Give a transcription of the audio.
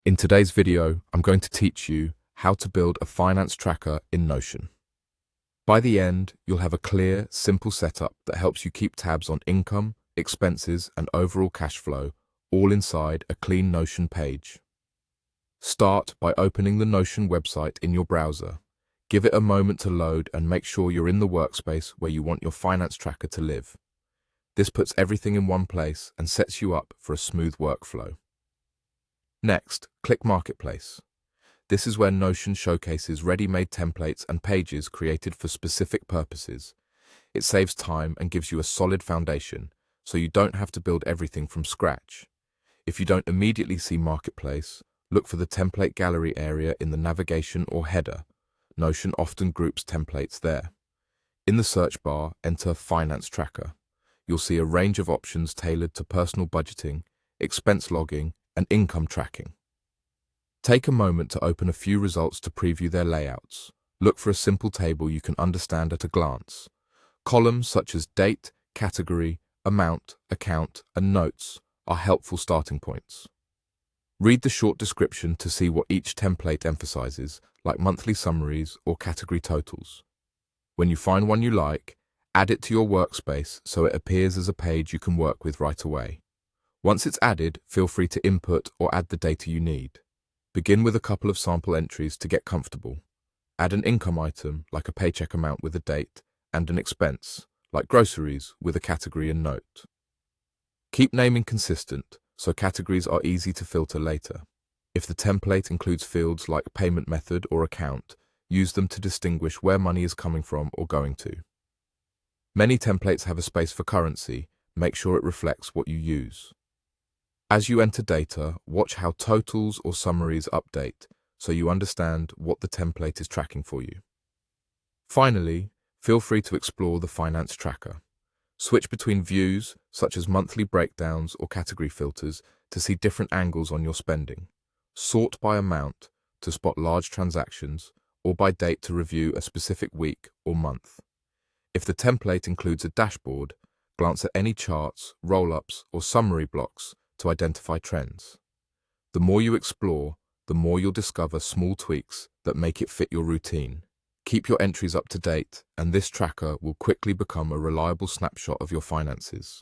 In today's video, I'm going to teach you how to build a finance tracker in Notion. By the end, you'll have a clear, simple setup that helps you keep tabs on income, expenses, and overall cash flow, all inside a clean Notion page. Start by opening the Notion website in your browser. Give it a moment to load and make sure you're in the workspace where you want your finance tracker to live. This puts everything in one place and sets you up for a smooth workflow. Next, click Marketplace. This is where Notion showcases ready-made templates and pages created for specific purposes. It saves time and gives you a solid foundation, so you don't have to build everything from scratch. If you don't immediately see Marketplace, look for the Template Gallery area in the navigation or header. Notion often groups templates there. In the search bar, enter Finance Tracker. You'll see a range of options tailored to personal budgeting, expense logging, and income tracking. Take a moment to open a few results to preview their layouts. Look for a simple table you can understand at a glance. Columns such as date, category, amount, account, and notes are helpful starting points. Read the short description to see what each template emphasizes, like monthly summaries or category totals. When you find one you like, add it to your workspace so it appears as a page you can work with right away. Once it's added, feel free to input or add the data you need. Begin with a couple of sample entries to get comfortable. Add an income item, like a paycheck amount with a date, and an expense, like groceries, with a category and note. Keep naming consistent, so categories are easy to filter later. If the template includes fields like payment method or account, use them to distinguish where money is coming from or going to. Many templates have a space for currency. Make sure it reflects what you use. As you enter data, watch how totals or summaries update so you understand what the template is tracking for you. Finally, feel free to explore the finance tracker. Switch between views, such as monthly breakdowns or category filters, to see different angles on your spending. Sort by amount to spot large transactions, or by date to review a specific week or month. If the template includes a dashboard, glance at any charts, roll-ups, or summary blocks to identify trends. The more you explore, the more you'll discover small tweaks that make it fit your routine. Keep your entries up to date, and this tracker will quickly become a reliable snapshot of your finances.